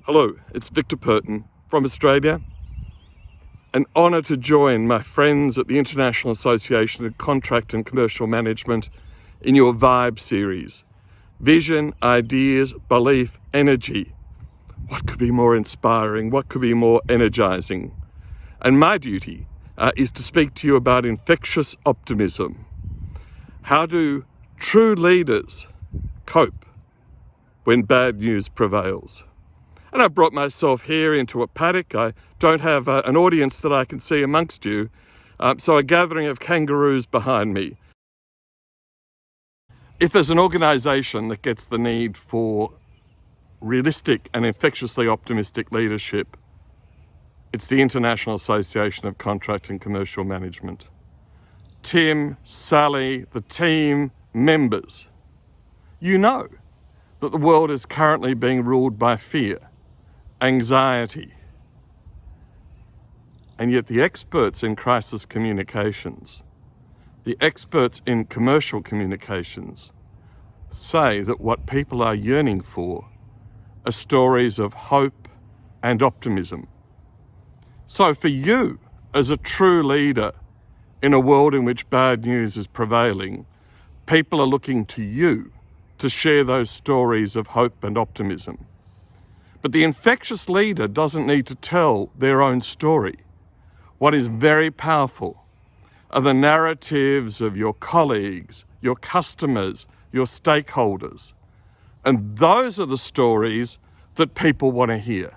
Hello, it's Victor Perton from Australia. An honour to join my friends at the International Association of Contract and Commercial Management in your Vibe series. Vision, ideas, belief, energy. What could be more inspiring? What could be more energising? And my duty is to speak to you about infectious optimism. How do true leaders cope when bad news prevails? And I've brought myself here into a paddock. I don't have an audience that I can see amongst you, so a gathering of kangaroos behind me. If there's an organisation that gets the need for realistic and infectiously optimistic leadership, it's the International Association of Contract and Commercial Management. Tim, Sally, the team, members, you know that the world is currently being ruled by fear, anxiety, and yet the experts in crisis communications, the experts in commercial communications, say that what people are yearning for are stories of hope and optimism. So for you, as a true leader in a world in which bad news is prevailing, people are looking to you to share those stories of hope and optimism. But the infectious leader doesn't need to tell their own story. What is very powerful are the narratives of your colleagues, your customers, your stakeholders. And those are the stories that people want to hear,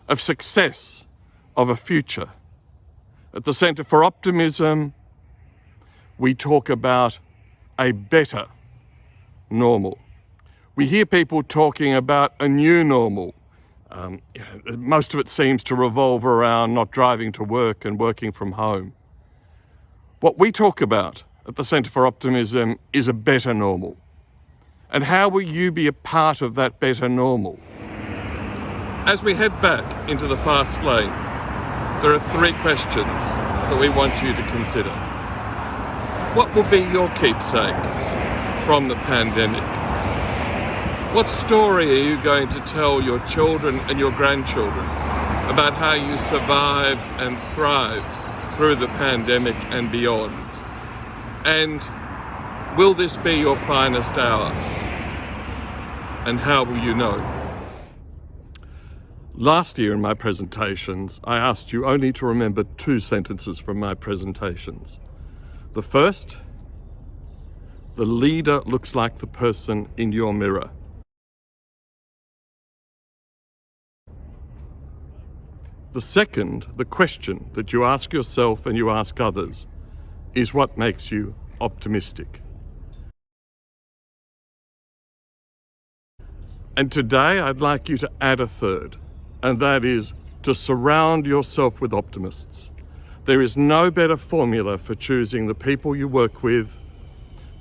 of success, of a future. At the Centre for Optimism, we talk about a better normal. We hear people talking about a new normal. Most of it seems to revolve around not driving to work and working from home. What we talk about at the Centre for Optimism is a better normal. And how will you be a part of that better normal? As we head back into the fast lane, there are three questions that we want you to consider. What will be your keepsake from the pandemic? What story are you going to tell your children and your grandchildren about how you survived and thrived through the pandemic and beyond? And will this be your finest hour? And how will you know? Last year in my presentations, I asked you only to remember two sentences from my presentations. The first, the leader looks like the person in your mirror. The second, the question that you ask yourself and you ask others, is what makes you optimistic? And today I'd like you to add a third, and that is to surround yourself with optimists. There is no better formula for choosing the people you work with,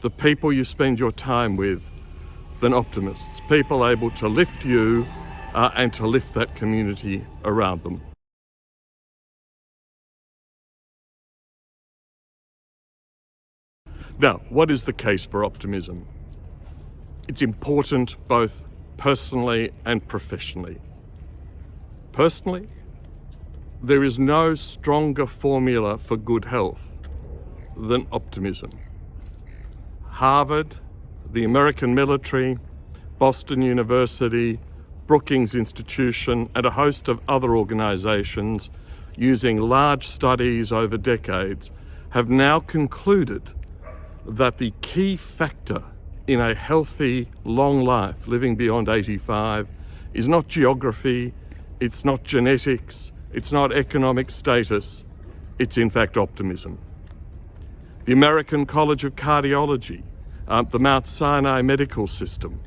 the people you spend your time with, than optimists, people able to lift you and to lift that community around them. Now, what is the case for optimism? It's important both personally and professionally. Personally, there is no stronger formula for good health than optimism. Harvard, the American military, Boston University, Brookings Institution, and a host of other organisations using large studies over decades have now concluded that the key factor in a healthy, long life, living beyond 85, is not geography, it's not genetics, it's not economic status, it's in fact optimism. The American College of Cardiology, the Mount Sinai Medical System,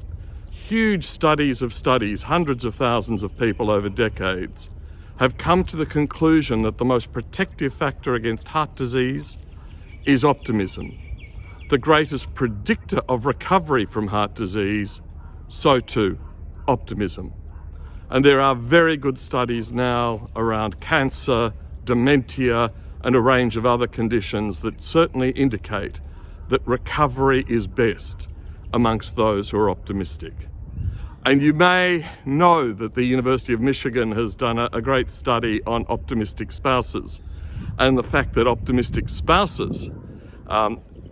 huge studies of studies, hundreds of thousands of people over decades, have come to the conclusion that the most protective factor against heart disease is optimism. The greatest predictor of recovery from heart disease, so too, optimism. And there are very good studies now around cancer, dementia, and a range of other conditions that certainly indicate that recovery is best amongst those who are optimistic. And you may know that the University of Michigan has done a great study on optimistic spouses, and the fact that optimistic spouses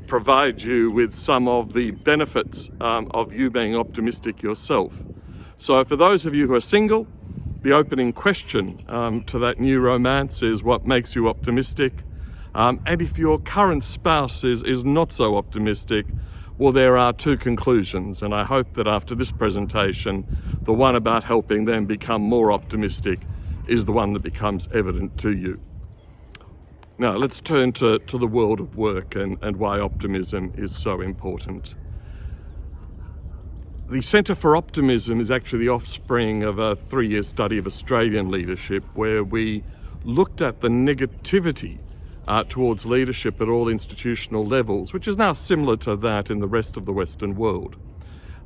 provide you with some of the benefits of you being optimistic yourself. So for those of you who are single, the opening question to that new romance is, what makes you optimistic? And if your current spouse is not so optimistic, well, there are two conclusions, and I hope that after this presentation, the one about helping them become more optimistic is the one that becomes evident to you. Now, let's turn to the world of work and why optimism is so important. The Centre for Optimism is actually the offspring of a 3-year study of Australian leadership, where we looked at the negativity towards leadership at all institutional levels, which is now similar to that in the rest of the Western world.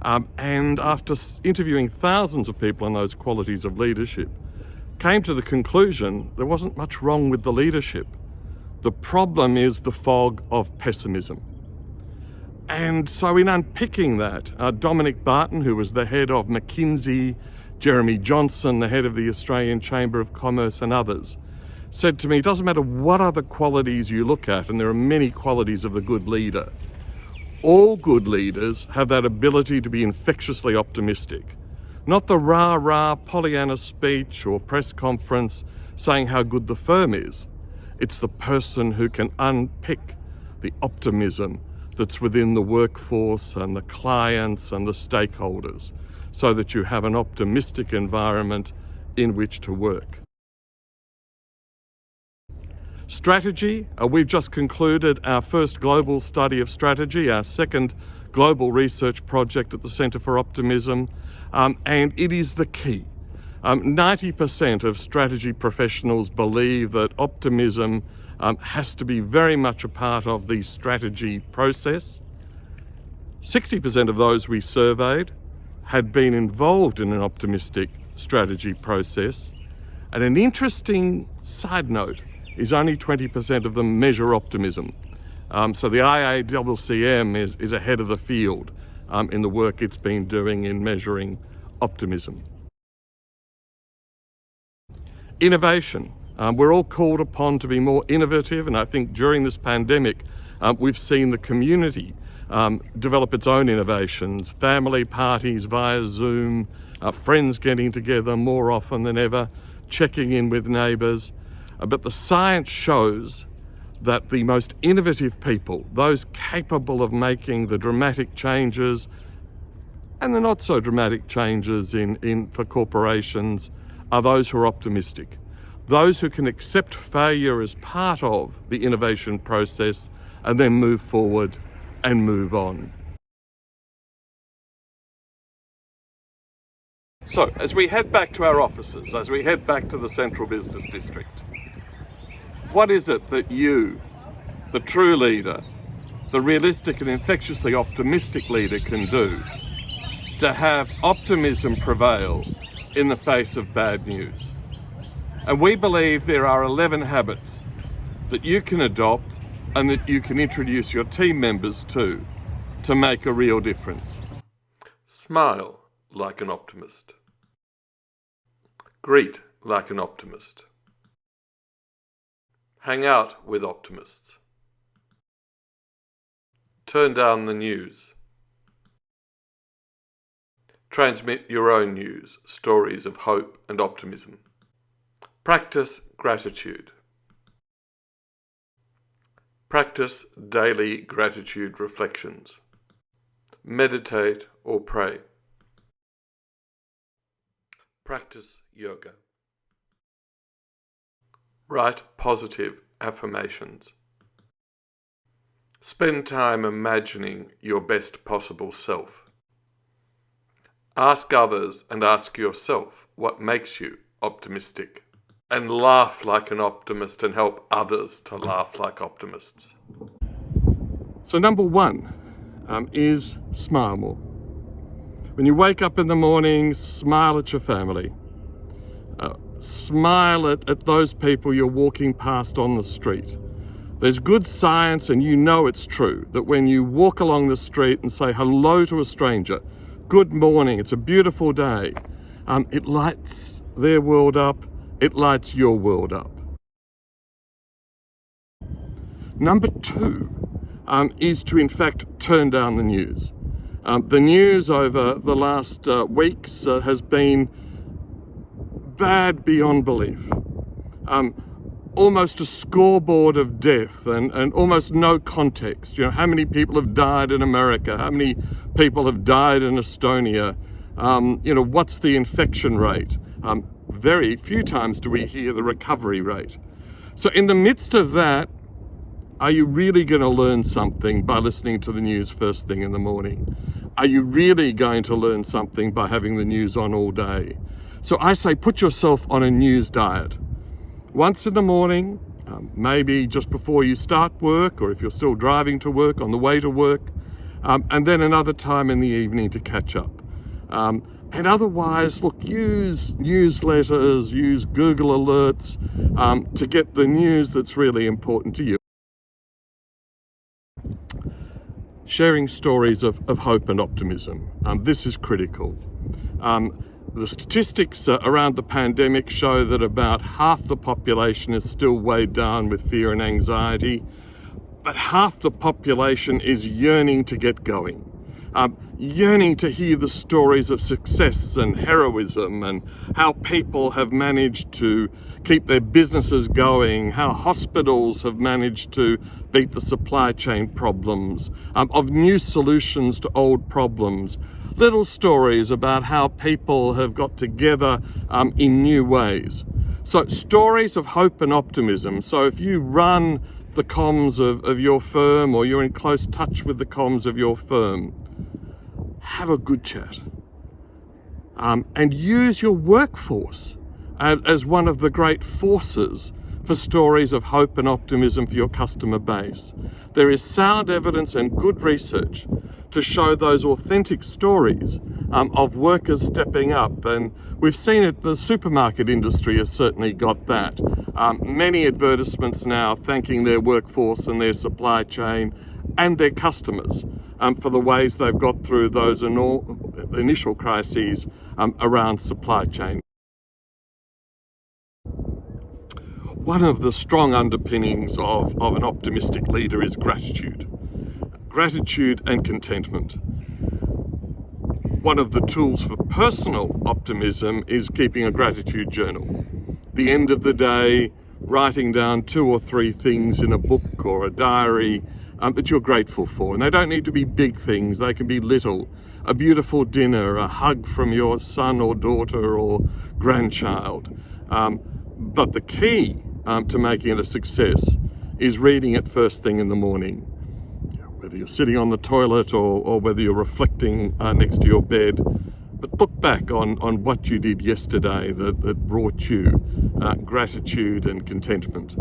And after interviewing thousands of people on those qualities of leadership, came to the conclusion there wasn't much wrong with the leadership. The problem is the fog of pessimism. And so in unpicking that, Dominic Barton, who was the head of McKinsey, Jeremy Johnson, the head of the Australian Chamber of Commerce, and others, said to me, it doesn't matter what other qualities you look at, and there are many qualities of the good leader, all good leaders have that ability to be infectiously optimistic. Not the rah-rah Pollyanna speech or press conference saying how good the firm is. It's the person who can unpick the optimism that's within the workforce and the clients and the stakeholders, so that you have an optimistic environment in which to work. Strategy, we've just concluded our first global study of strategy, our second global research project at the Centre for Optimism, and it is the key. 90% of strategy professionals believe that optimism has to be very much a part of the strategy process. 60% of those we surveyed had been involved in an optimistic strategy process. And an interesting side note is only 20% of them measure optimism. So the IACCM is ahead of the field in the work it's been doing in measuring optimism. Innovation. We're all called upon to be more innovative, and I think during this pandemic, we've seen the community develop its own innovations, family parties via Zoom, friends getting together more often than ever, checking in with neighbours. But the science shows that the most innovative people, those capable of making the dramatic changes and the not so dramatic changes for corporations, are those who are optimistic. Those who can accept failure as part of the innovation process and then move forward and move on. So, as we head back to our offices, as we head back to the Central Business District, what is it that you, the true leader, the realistic and infectiously optimistic leader, can do to have optimism prevail in the face of bad news? And we believe there are 11 habits that you can adopt and that you can introduce your team members to make a real difference. Smile like an optimist. Greet like an optimist. Hang out with optimists. Turn down the news. Transmit your own news, stories of hope and optimism. Practice gratitude. Practice daily gratitude reflections. Meditate or pray. Practice yoga. Write positive affirmations. Spend time imagining your best possible self. Ask others and ask yourself what makes you optimistic. And laugh like an optimist and help others to laugh like optimists. So number one is smile more. When you wake up in the morning, smile at your family. Smile at those people you're walking past on the street. There's good science, and you know it's true, that when you walk along the street and say hello to a stranger, good morning, it's a beautiful day. It lights their world up, it lights your world up. Number two is to in fact turn down the news. The news over the last weeks has been bad beyond belief. Almost a scoreboard of death and almost no context. You know, how many people have died in America? How many people have died in Estonia? What's the infection rate? Very few times do we hear the recovery rate. So in the midst of that, are you really going to learn something by listening to the news first thing in the morning? Are you really going to learn something by having the news on all day? So I say put yourself on a news diet. Once in the morning, maybe just before you start work, or if you're still driving to work, on the way to work, and then another time in the evening to catch up. And otherwise, look, use newsletters, use Google Alerts to get the news that's really important to you. Sharing stories of hope and optimism. This is critical. The statistics around the pandemic show that about half the population is still weighed down with fear and anxiety, but half the population is yearning to get going. Yearning to hear the stories of success and heroism and how people have managed to keep their businesses going, how hospitals have managed to beat the supply chain problems, of new solutions to old problems, little stories about how people have got together in new ways. So stories of hope and optimism. So if you run the comms of your firm, or you're in close touch with the comms of your firm, have a good chat and use your workforce as one of the great forces for stories of hope and optimism for your customer base. There is sound evidence and good research to show those authentic stories of workers stepping up, and we've seen it. The supermarket industry has certainly got that. Many advertisements now thanking their workforce and their supply chain and their customers for the ways they've got through those initial crises around supply chain. One of the strong underpinnings of an optimistic leader is gratitude. Gratitude and contentment. One of the tools for personal optimism is keeping a gratitude journal. The end of the day, writing down 2 or 3 things in a book or a diary that you're grateful for. And they don't need to be big things, they can be little. A beautiful dinner, a hug from your son or daughter or grandchild. But the key to making it a success is reading it first thing in the morning. Whether you're sitting on the toilet or whether you're reflecting next to your bed, but look back on what you did yesterday that brought you gratitude and contentment.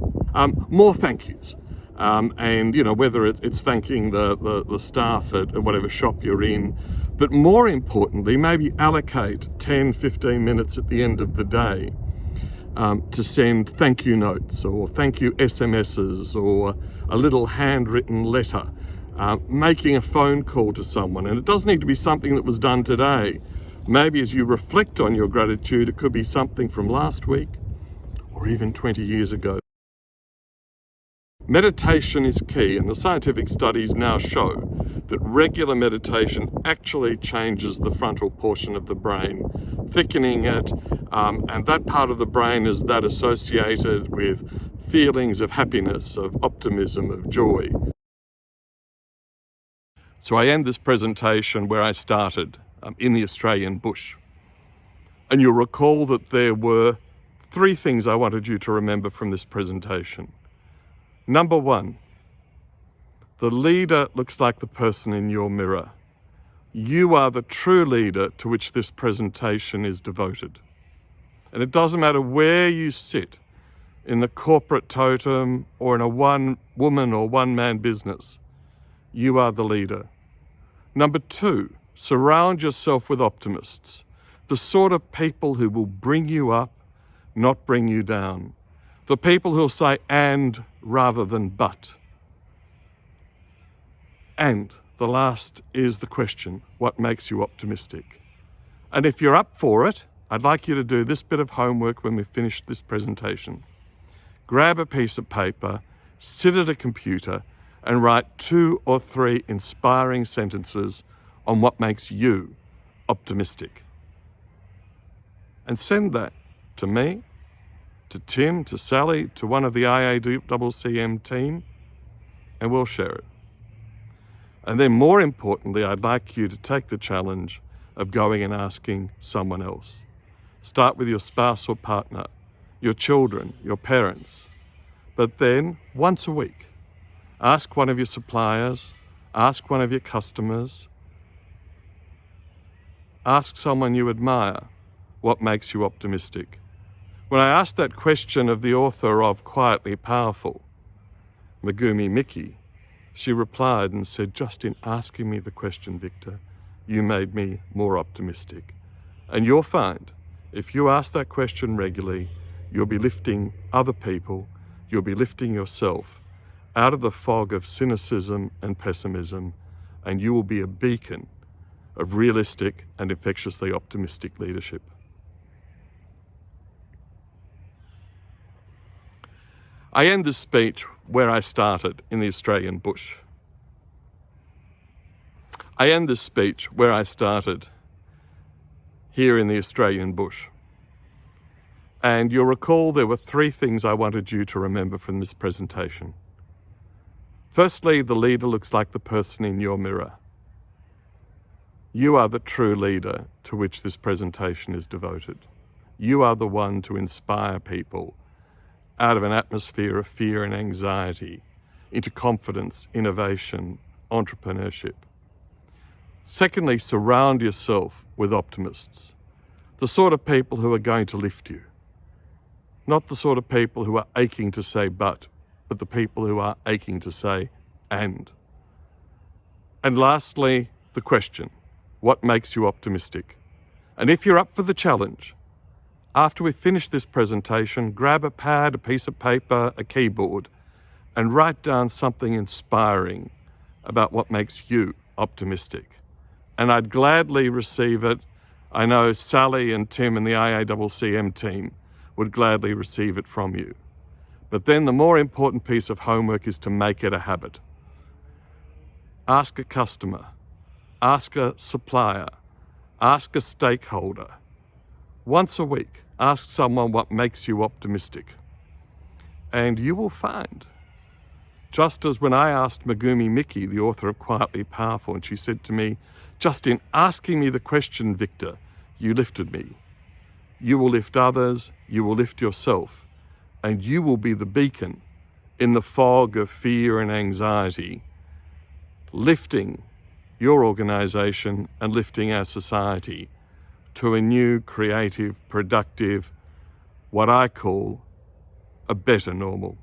More thank yous. And whether it's thanking the staff at whatever shop you're in, but more importantly, maybe allocate 10-15 minutes at the end of the day to send thank you notes or thank you SMSs or a little handwritten letter, making a phone call to someone. And it doesn't need to be something that was done today. Maybe as you reflect on your gratitude, it could be something from last week or even 20 years ago. Meditation is key, and the scientific studies now show that regular meditation actually changes the frontal portion of the brain, thickening it, and that part of the brain is that associated with feelings of happiness, of optimism, of joy. So I end this presentation where I started, in the Australian bush. And you'll recall that there were 3 things I wanted you to remember from this presentation. Number 1, the leader looks like the person in your mirror. You are the true leader to which this presentation is devoted. And it doesn't matter where you sit, in the corporate totem or in a one-woman or one-man business, you are the leader. Number 2, surround yourself with optimists, the sort of people who will bring you up, not bring you down. The people who'll say and rather than but. And the last is the question, what makes you optimistic? And if you're up for it, I'd like you to do this bit of homework when we finish this presentation. Grab a piece of paper, sit at a computer, and write 2 or 3 inspiring sentences on what makes you optimistic. And send that to me, to Tim, to Sally, to one of the IACCM team, and we'll share it. And then more importantly, I'd like you to take the challenge of going and asking someone else. Start with your spouse or partner, your children, your parents. But then, once a week, ask one of your suppliers, ask one of your customers, ask someone you admire what makes you optimistic. When I asked that question of the author of Quietly Powerful, Megumi Miki, she replied and said, just in asking me the question, Victor, you made me more optimistic. And you'll find, if you ask that question regularly, you'll be lifting other people, you'll be lifting yourself out of the fog of cynicism and pessimism, and you will be a beacon of realistic and infectiously optimistic leadership. I end this speech where I started, in the Australian bush. I end this speech where I started, here in the Australian bush. And you'll recall there were 3 things I wanted you to remember from this presentation. Firstly, the leader looks like the person in your mirror. You are the true leader to which this presentation is devoted. You are the one to inspire people out of an atmosphere of fear and anxiety into confidence, innovation, entrepreneurship. Secondly, surround yourself with optimists, the sort of people who are going to lift you, not the sort of people who are aching to say but the people who are aching to say and. And lastly, the question, what makes you optimistic? And if you're up for the challenge, after we finish this presentation, grab a pad, a piece of paper, a keyboard, and write down something inspiring about what makes you optimistic. And I'd gladly receive it. I know Sally and Tim and the IACCM team would gladly receive it from you. But then the more important piece of homework is to make it a habit. Ask a customer, ask a supplier, ask a stakeholder. Once a week, ask someone what makes you optimistic. And you will find, just as when I asked Megumi Miki, the author of Quietly Powerful, and she said to me, just in asking me the question, Victor, you lifted me. You will lift others, you will lift yourself, and you will be the beacon in the fog of fear and anxiety, lifting your organisation and lifting our society to a new, creative, productive, what I call a better normal.